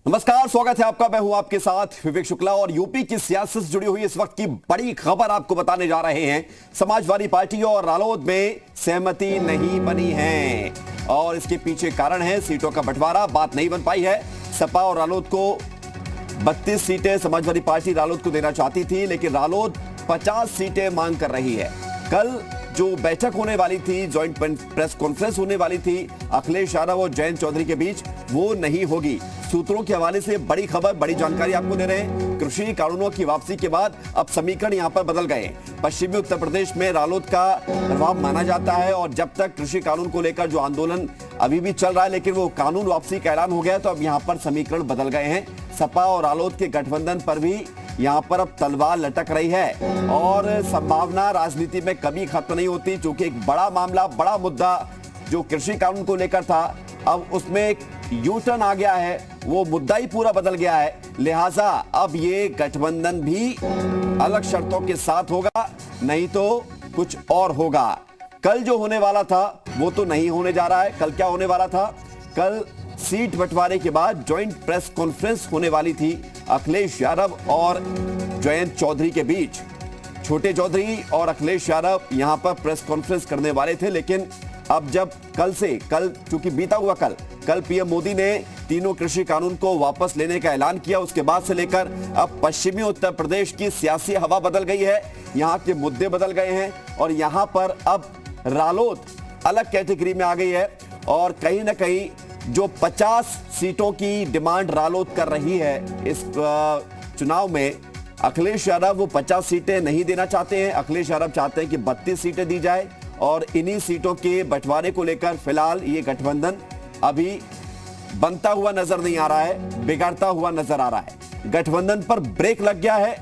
नमस्कार, स्वागत है आपका। मैं हूं आपके साथ विवेक शुक्ला और यूपी की सियासत से जुड़ी हुई इस वक्त की बड़ी खबर आपको बताने जा रहे हैं। समाजवादी पार्टी और रालोद में सहमति नहीं बनी है और इसके पीछे कारण है सीटों का बंटवारा। बात नहीं बन पाई है। सपा और रालोद को 32 सीटें समाजवादी पार्टी रालोद को देना चाहती थी, लेकिन रालोद 50 सीटें मांग कर रही है। कल जो बैठक होने वाली थी, ज्वाइंट प्रेस कॉन्फ्रेंस होने वाली थी अखिलेश यादव और जयंत चौधरी के बीच, वो नहीं होगी। सूत्रों के हवाले से बड़ी खबर, बड़ी जानकारी आपको दे रहे हैं। कृषि कानूनों की वापसी के बाद अब समीकरण यहां पर बदल गए। पश्चिमी उत्तर प्रदेश में रालोद का प्रभाव माना जाता है और जब तक कृषि कानून को लेकर जो आंदोलन अभी भी चल रहा है, लेकिन वो कानून वापसी का ऐलान हो गया, तो अब यहाँ पर समीकरण बदल गए हैं। सपा और रालोद के गठबंधन पर भी यहाँ पर अब तलवार लटक रही है और संभावना राजनीति में कभी खत्म नहीं होती, क्योंकि एक बड़ा मामला, बड़ा मुद्दा जो कृषि कानून को लेकर था, अब उसमें एक यू टर्न आ गया है। वो मुद्दा ही पूरा बदल गया है। लिहाजा अब ये गठबंधन भी अलग शर्तों के साथ होगा, नहीं तो कुछ और होगा। कल जो होने वाला था वो तो नहीं होने जा रहा है। कल क्या होने वाला था? कल सीट बंटवारे के बाद ज्वाइंट प्रेस कॉन्फ्रेंस होने वाली थी अखिलेश यादव और जयंत चौधरी के बीच। छोटे चौधरी और अखिलेश यादव यहां पर प्रेस कॉन्फ्रेंस करने वाले थे, लेकिन अब जब कल चूंकि बीता हुआ कल पीएम मोदी ने तीनों कृषि कानून को वापस लेने का ऐलान किया, उसके बाद से लेकर अब पश्चिमी उत्तर प्रदेश की सियासी हवा बदल गई है। यहां के मुद्दे बदल गए हैं और यहां पर अब रालोद अलग कैटेगरी में आ गई है और कहीं ना कहीं जो 50 सीटों की डिमांड रालोद कर रही है इस चुनाव में, अखिलेश यादव वो 50 सीटें नहीं देना चाहते हैं। अखिलेश यादव चाहते हैं कि 32 सीटें दी जाए और इन्हीं सीटों के बंटवारे को लेकर फिलहाल ये गठबंधन अभी बनता हुआ नजर नहीं आ रहा है, बिगड़ता हुआ नजर आ रहा है। गठबंधन पर ब्रेक लग गया है।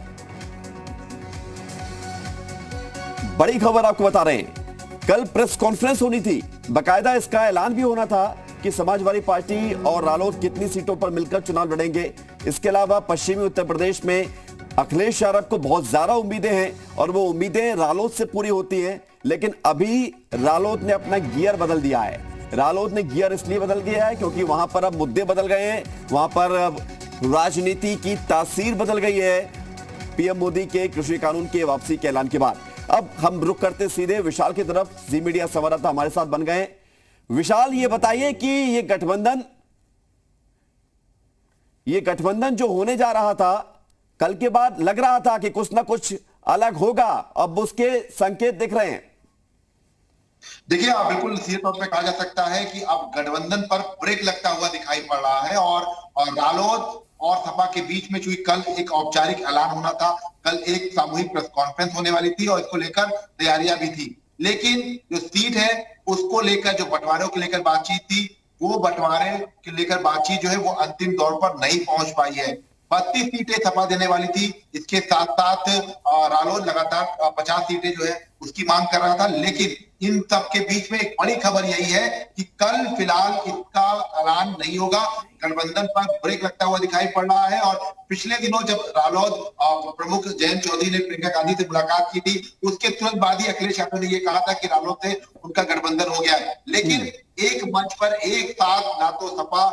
बड़ी खबर आपको बता रहे हैं, कल प्रेस कॉन्फ्रेंस होनी थी, बकायदा इसका ऐलान भी होना था कि समाजवादी पार्टी और रालोद कितनी सीटों पर मिलकर चुनाव लड़ेंगे। इसके अलावा पश्चिमी उत्तर प्रदेश में अखिलेश यादव को बहुत ज्यादा उम्मीदें हैं और वो उम्मीदें रालोद से पूरी होती हैं, लेकिन अभी रालोद ने अपना गियर बदल दिया है। रालोद ने गियर इसलिए बदल दिया है क्योंकि वहां पर अब मुद्दे बदल गए हैं, वहां पर अब राजनीति की तासीर बदल गई है पीएम मोदी के कृषि कानून के वापसी के ऐलान के बाद। अब हम रुक करते सीधे विशाल की तरफ। जी मीडिया संवाददाता हमारे साथ बन गए। विशाल, ये बताइए कि ये गठबंधन जो होने जा रहा था, कल के बाद लग रहा था कि कुछ ना कुछ अलग होगा, अब उसके संकेत दिख रहे हैं। देखिए, आप बिल्कुल सीधे तौर पे कहा जा सकता है कि अब गठबंधन पर ब्रेक लगता हुआ दिखाई पड़ रहा है और रालोद और सपा के बीच में चूंकि कल एक औपचारिक ऐलान होना था, कल एक सामूहिक प्रेस कॉन्फ्रेंस होने वाली थी और इसको लेकर तैयारियां भी थी, लेकिन जो सीट है उसको लेकर, जो बंटवारे को लेकर बातचीत थी, वो बंटवारे के लेकर बातचीत जो है वो अंतिम दौर पर नहीं पहुंच पाई है। 32 सीटें सपा देने वाली थी, इसके साथ साथ रालोद लगातार 50 सीटें जो है उसकी मांग कर रहा था, लेकिन इन सब के बीच में एक बड़ी खबर यही है कि कल फिलहाल इसका ऐलान नहीं होगा। गठबंधन पर ब्रेक लगता हुआ दिखाई पड़ रहा है और पिछले दिनों जब रालोद प्रमुख जयंत चौधरी ने प्रियंका गांधी से मुलाकात की थी, उसके तुरंत बाद ही अखिलेश यादव ने यह कहा था कि रालोद से उनका गठबंधन हो गया है, लेकिन एक मंच पर एक साथ ना तो सपा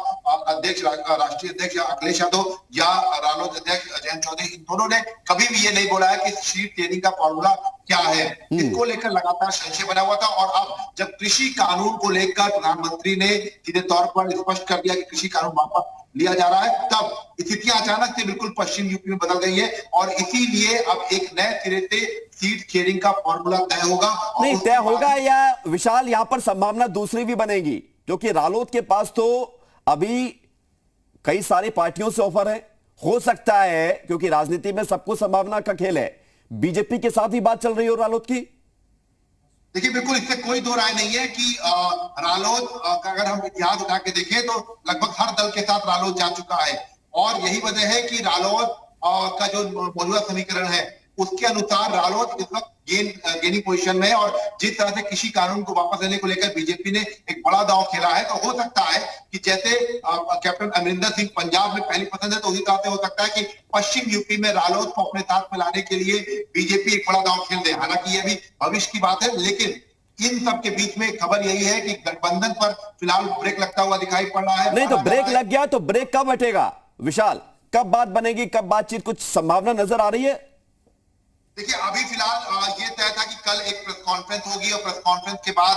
अध्यक्ष, राष्ट्रीय अध्यक्ष अखिलेश यादव या रालोद अध्यक्ष जयंत चौधरी, इन दोनों ने कभी भी ये नहीं बोला है कि सीट शेयरिंग का फॉर्मूला क्या है। इसको लेकर लगातार संशय बना हुआ था और अब जब कृषि कानून को लेकर प्रधानमंत्री ने सीधे तौर पर स्पष्ट कर दिया कि कृषि कानून वापस लिया जा रहा है, तब स्थितियां अचानक से बिल्कुल पश्चिम यूपी में बदल गई है और इसीलिए अब एक नए सिरे से सीट शेयरिंग का फॉर्मूला तय होगा। नहीं तय होगा या विशाल, यहां पर संभावना दूसरी भी बनेगी, क्योंकि रालोद के पास तो अभी कई सारी पार्टियों से ऑफर है। हो सकता है, क्योंकि राजनीति में सबको संभावना का खेल है, बीजेपी के साथ ही बात चल रही हो रालोद की। देखिए, बिल्कुल इससे कोई दो राय नहीं है कि रालोद का अगर हम इतिहास उठा के देखें तो लगभग हर दल के साथ रालोद जा चुका है और यही वजह है कि रालोद का जो मौजूदा समीकरण है उसके अनुसार रालोद इस वक्त गेनिंग पोजीशन में है और जिस तरह से कृषि कानून को वापस लेने को लेकर बीजेपी ने एक बड़ा दांव खेला है, तो हो सकता है कि जैसे कैप्टन अमरिंदर सिंह पंजाब में पहली पसंद है, तो उसी तरह से हो सकता है कि पश्चिम यूपी में रालोद को अपने साथ मिलाने के लिए बीजेपी एक बड़ा दांव खेल दे। हालांकि यह भी भविष्य की बात है, लेकिन इन सब के बीच में खबर यही है कि गठबंधन पर फिलहाल ब्रेक लगता हुआ दिखाई पड़ रहा है। नहीं तो ब्रेक लग गया तो ब्रेक कब हटेगा विशाल, कब बात बनेगी, कब बातचीत, कुछ संभावना नजर आ रही है? देखिए अभी फिलहाल ये तय था कि कल एक प्रेस कॉन्फ्रेंस होगी और प्रेस कॉन्फ्रेंस के बाद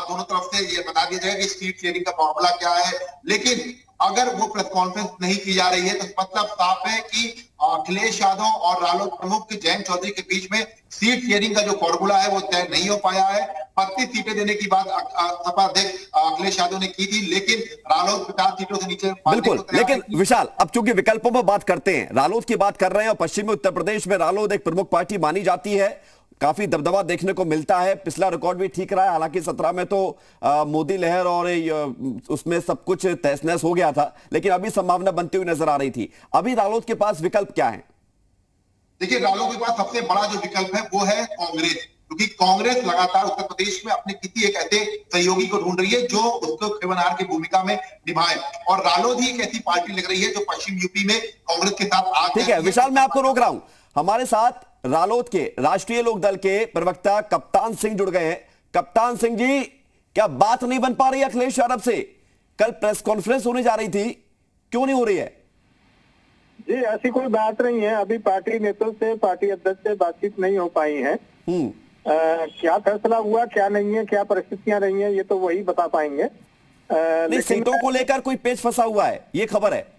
दोनों तरफ से ये बता दिया जाएगा कि सीट शेयरिंग का फॉर्मूला क्या है। लेकिन अगर वो प्रेस कॉन्फ्रेंस नहीं की जा रही है तो मतलब साफ है कि अखिलेश यादव और रालोद प्रमुख जयंत चौधरी के बीच में सीट शेयरिंग का जो फॉर्मूला है वो तय नहीं हो पाया है। 32 सीटें देने की बात सपा अध्यक्ष अखिलेश यादव ने की थी, लेकिन रालोद 50 सीटों से नीचे। बिल्कुल, लेकिन विशाल, अब चूंकि विकल्पों में बात करते हैं, रालोद की बात कर रहे हैं और पश्चिमी उत्तर प्रदेश में रालोद एक प्रमुख पार्टी मानी जाती है, काफी दबदबा देखने को मिलता है, पिछला रिकॉर्ड भी ठीक रहा है। हालांकि 17 में तो मोदी लहर और उसमें सब कुछ तहस नहस हो गया था, लेकिन अभी संभावना बनती हुई नजर आ रही थी। अभी रालोद के पास विकल्प क्या है? देखिए रालोद के पास सबसे बड़ा जो विकल्प है वो है कांग्रेस, क्योंकि कांग्रेस लगातार उत्तर प्रदेश में अपने किसी एक ऐसे सहयोगी को ढूंढ रही है जो उसको खबरदार की भूमिका में निभाए, और रालोद ही एक ऐसी पार्टी लग रही है जो पश्चिम यूपी में कांग्रेस के साथ आ। ठीक है विशाल, मैं आपको रोक रहा हूं। हमारे साथ रालोद के राष्ट्रीय लोकदल के प्रवक्ता कप्तान सिंह जुड़ गए हैं। कप्तान सिंह जी, क्या बात नहीं बन पा रही अखिलेश यादव से? कल प्रेस कॉन्फ्रेंस होने जा रही थी, क्यों नहीं हो रही है? जी ऐसी कोई बात नहीं है, अभी पार्टी नेतृत्व से, पार्टी अध्यक्ष से बातचीत नहीं हो पाई है। क्या फैसला हुआ, क्या नहीं है, क्या परिस्थितियां रही हैं, ये तो वही बता पाएंगे। नहीं, सीटों को लेकर कोई पेच फंसा हुआ है, ये खबर है।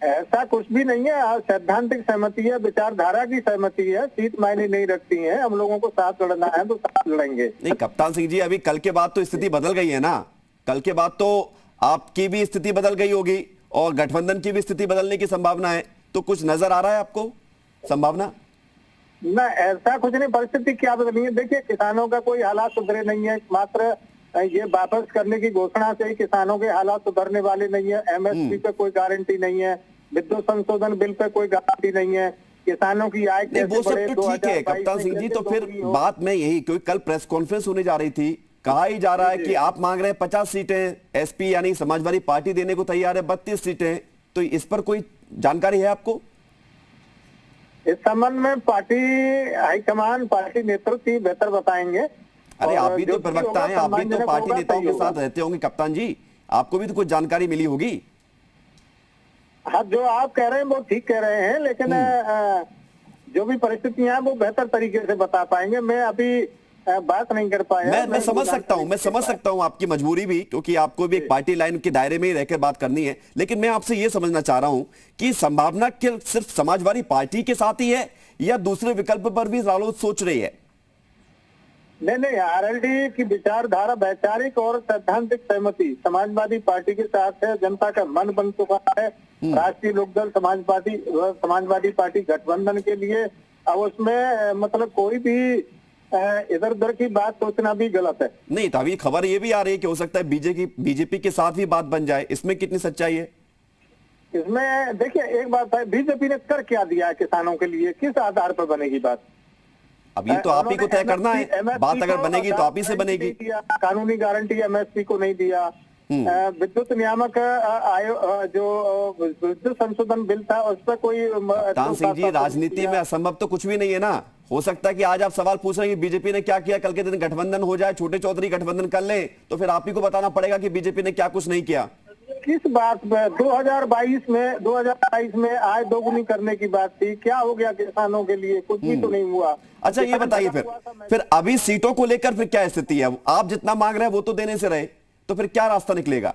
ऐसा कुछ भी नहीं है, सैद्धांतिक सहमति है, विचारधारा की सहमति है, सीट मायने नहीं रखती है। हम लोगों को साथ लड़ना है तो साथ लड़ेंगे। नहीं कप्तान सिंह जी, अभी कल के बाद तो स्थिति बदल गई है ना, कल के बाद तो आपकी भी स्थिति बदल गई होगी और गठबंधन की भी स्थिति बदलने की संभावना है, तो कुछ नजर आ रहा है आपको संभावना? ना ऐसा कुछ नहीं, परिस्थिति क्या बदली है। देखिए किसानों का कोई हालात सुधरे नहीं है, मात्र ये वापस करने की घोषणा से ही किसानों के हालात सुधरने वाले नहीं है। एमएसपी पे कोई गारंटी नहीं है, विद्युत संशोधन बिल पे कोई गारंटी नहीं है, किसानों की आय वो सब तो ठीक है कप्तान सिंह जी, तो फिर बात में यही, क्योंकि कल प्रेस कॉन्फ्रेंस होने जा रही थी, कहा ही जा रहा है कि आप मांग रहे हैं 50 सीटें, एसपी यानी समाजवादी पार्टी देने को तैयार है 32 सीटें, तो इस पर कोई जानकारी है आपको? इस संबंध में पार्टी हाईकमान, पार्टी नेतृत्व ही बेहतर बताएंगे। अरे आप भी तो प्रवक्ता हैं, आप भी तो पार्टी नेताओं के साथ रहते होंगे कप्तान जी, आपको भी तो कुछ जानकारी मिली होगी। हाँ, जो आप कह रहे हैं वो ठीक कह रहे हैं, लेकिन जो भी परिस्थितियां हैं वो बेहतर तरीके से बता पाएंगे। मैं अभी बात नहीं कर पाया। मैं समझ सकता हूं आपकी मजबूरी भी, क्योंकि आपको भी एक पार्टी लाइन के दायरे में ही रहकर बात करनी है, लेकिन मैं आपसे यह समझना चाह रहा हूं कि संभावना के सिर्फ समाजवादी पार्टी के साथ ही है या दूसरे विकल्प पर भी रालोद सोच रही है? नहीं, आरएलडी की विचारधारा वैचारिक और सैद्धांतिक सहमति समाजवादी पार्टी के साथ है, जनता का मन बन चुका है। राष्ट्रीय लोकदल समाजवादी पार्टी गठबंधन के लिए, अब उसमें मतलब कोई भी इधर उधर की बात सोचना भी गलत है। नहीं, तो अभी खबर ये भी आ रही है कि हो सकता है बीजेपी के साथ भी बात बन जाए, इसमें कितनी सच्चाई है? इसमें देखिए एक बात है, बीजेपी ने कर क्या दिया है किसानों के लिए, किस आधार पर बनेगी बात? अब ये तो आप ही को तय करना है, बात अगर बनेगी तो आप ही से बनेगी। कानूनी गारंटी एमएसपी को नहीं दिया, विद्युत नियामक आयोग जो विद्युत संशोधन बिल था उस पर कोई। कप्तान सिंह जी, राजनीति में असंभव तो कुछ भी नहीं है ना। हो सकता है कि आज आप सवाल पूछ रहे हैं कि बीजेपी ने क्या किया, कल के दिन गठबंधन हो जाए, छोटे चौधरी गठबंधन कर ले, तो फिर आप ही को बताना पड़ेगा कि बीजेपी ने क्या कुछ नहीं किया। किस बात में 2022 में आय दोगुनी करने की बात थी, क्या हो गया किसानों के लिए? कुछ भी तो नहीं हुआ। अच्छा ये बताइए फिर अभी सीटों को लेकर फिर क्या स्थिति है? आप जितना मांग रहे हैं वो तो देने से रहे, तो फिर क्या रास्ता निकलेगा?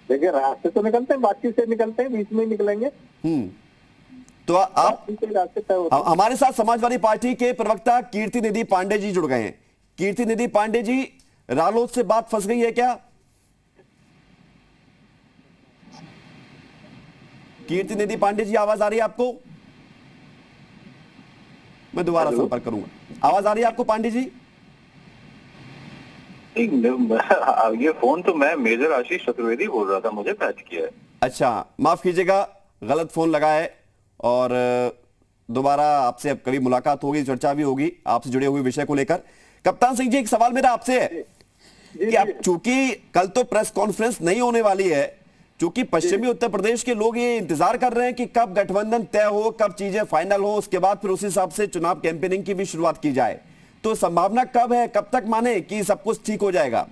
देखिए रास्ते तो निकलते हैं, बातचीत से निकलते हैं, बीच में ही निकलेंगे। तो आप हमारे साथ समाजवादी पार्टी के प्रवक्ता कीर्ति निधि पांडे जी जुड़ गए हैं। कीर्ति निधि पांडे जी, रालोद से बात फंस गई है क्या? कीर्ति निधि पांडे जी, आवाज आ रही है आपको? मैं दोबारा संपर्क करूंगा। आवाज आ रही है आपको पांडे जी? ये फोन तो मैं मेजर आशीष चतुर्वेदी बोल रहा था, मुझे पैच किया है। अच्छा, माफ कीजिएगा, गलत फोन लगा है और दोबारा आपसे अब कभी मुलाकात होगी, चर्चा भी होगी आपसे जुड़े हुए विषय को लेकर। कप्तान सिंह जी, एक सवाल मेरा आपसे है कि अब चूंकि कल तो प्रेस कॉन्फ्रेंस नहीं होने वाली है, चूंकि पश्चिमी उत्तर प्रदेश के लोग ये इंतजार कर रहे हैं कि कब गठबंधन तय हो, कब चीजें फाइनल हो, उसके बाद फिर उस हिसाब से चुनाव कैंपेनिंग की भी शुरुआत की जाए, तो संभावना कब है, कब तक माने कि सब कुछ ठीक हो जाएगा?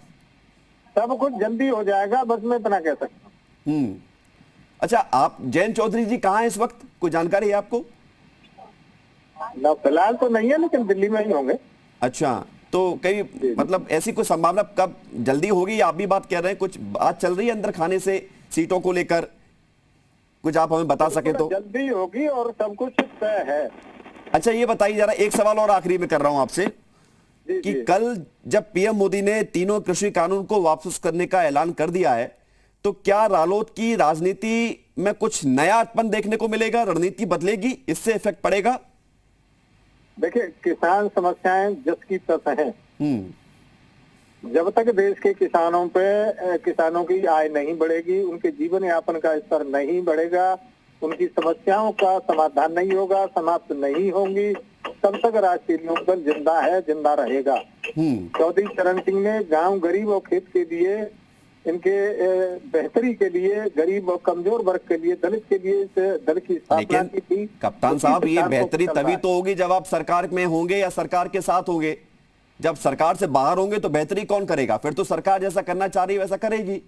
सब कुछ जल्दी हो जाएगा, बस मैं इतना कह सकता हूं। अच्छा, आप जयंत चौधरी जी कहाँ हैं इस वक्त, कोई जानकारी है आपको? ना फिलहाल तो नहीं है, लेकिन दिल्ली में ही होंगे। अच्छा, तो कई मतलब ऐसी कोई संभावना कब जल्दी होगी? आप भी बात कर रहे हैं, कुछ बात चल रही है अंदर खाने से सीटों को लेकर, कुछ आप हमें बता सके तो। जल्दी होगी और सब कुछ तय है। अच्छा, ये बताइए जरा, एक सवाल और आखिरी में कर रहा हूं आपसे कि कल जब पीएम मोदी ने तीनों कृषि कानून को वापस करने का ऐलान कर दिया है, तो क्या रालोद की राजनीति में कुछ नयापन देखने को मिलेगा? रणनीति बदलेगी? इससे इफेक्ट पड़ेगा? देखिए, किसान समस्याएं जस की तस हैं। जब तक देश के किसानों की आय नहीं बढ़ेगी, उनके जीवन यापन का स्तर नहीं बढ़ेगा, उनकी समस्याओं का समाधान नहीं होगा, समाप्त नहीं होंगी, तब तक राष्ट्रीय लोकदल जिंदा है, जिंदा रहेगा। चौधरी चरण सिंह ने गांव गरीब और खेत के लिए, इनके बेहतरी के लिए, गरीब और कमजोर वर्ग के लिए, दलित के लिए दल की स्थापना की थी। कप्तान साहब, ये बेहतरी तभी तो होगी जब आप सरकार में होंगे या सरकार के साथ होंगे। जब सरकार से बाहर होंगे तो बेहतरी कौन करेगा? फिर तो सरकार जैसा करना चाह रही है वैसा करेगी।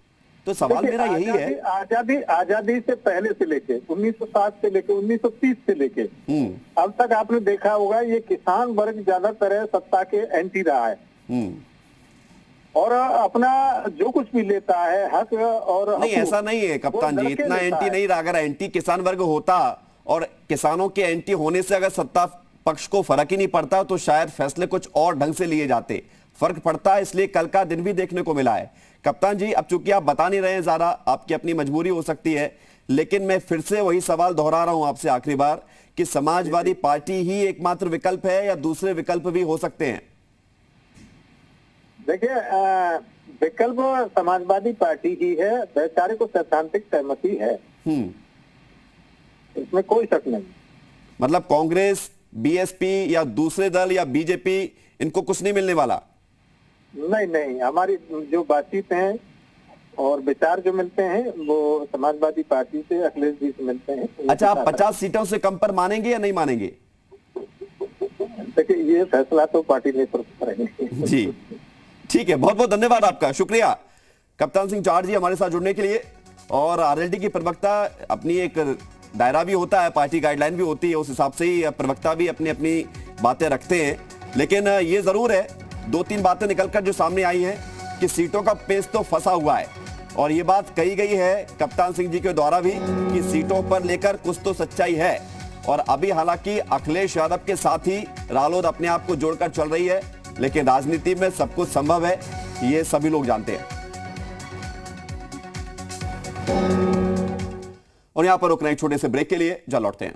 तो सवाल मेरा यही है, आजादी से पहले से लेके 1960 से लेके 1930 से लेके अब तक आपने देखा होगा, ये किसान वर्ग ज्यादातर सत्ता के एंटी रहा है और अपना जो कुछ भी लेता है हक और नहीं, ऐसा नहीं है कप्तान जी, इतना एंटी नहीं रहा। अगर एंटी किसान वर्ग होता और किसानों के एंटी होने से अगर सत्ता पक्ष को फर्क ही नहीं पड़ता, तो शायद फैसले कुछ और ढंग से लिए जाते। फर्क पड़ता है, इसलिए कल का दिन भी देखने को मिला है। कप्तान जी, अब चूंकि आप बता नहीं रहे हैं ज्यादा, आपकी अपनी मजबूरी हो सकती है, लेकिन मैं फिर से वही सवाल दोहरा रहा हूं आपसे आखिरी बार कि समाजवादी पार्टी ही एकमात्र विकल्प है या दूसरे विकल्प भी हो सकते हैं? देखिए, विकल्प समाजवादी पार्टी ही है। वैचारिक और सैद्धांतिक सहमति है, इसमें कोई शक नहीं। मतलब कांग्रेस, बीएसपी या दूसरे दल या बीजेपी, इनको कुछ नहीं मिलने वाला? नहीं, हमारी जो बातचीत है और विचार जो मिलते हैं वो समाजवादी पार्टी से, अखिलेश जी से मिलते हैं। अच्छा, आप 50 सीटों से कम पर मानेंगे या नहीं मानेंगे? देखिए, ये फैसला तो पार्टी नेतृत्व करेंगे। जी, ठीक है, बहुत बहुत धन्यवाद आपका, शुक्रिया कप्तान सिंह चार जी हमारे साथ जुड़ने के लिए। और आरएलडी की प्रवक्ता, अपनी एक दायरा भी होता है, पार्टी गाइडलाइन भी होती है, उस हिसाब से ही प्रवक्ता भी अपनी अपनी बातें रखते हैं। लेकिन ये जरूर है, 2-3 बातें निकलकर जो सामने आई हैं कि सीटों का पेच तो फंसा हुआ है, और ये बात कही गई है कप्तान सिंह जी के द्वारा भी कि सीटों पर लेकर कुछ तो सच्चाई है। और अभी हालांकि अखिलेश यादव के साथ ही रालोद अपने आप को जोड़कर चल रही है, लेकिन राजनीति में सब कुछ संभव है, ये सभी लोग जानते हैं। और यहां पर रुक रहे हैं छोटे से ब्रेक के लिए, जा लौटते हैं।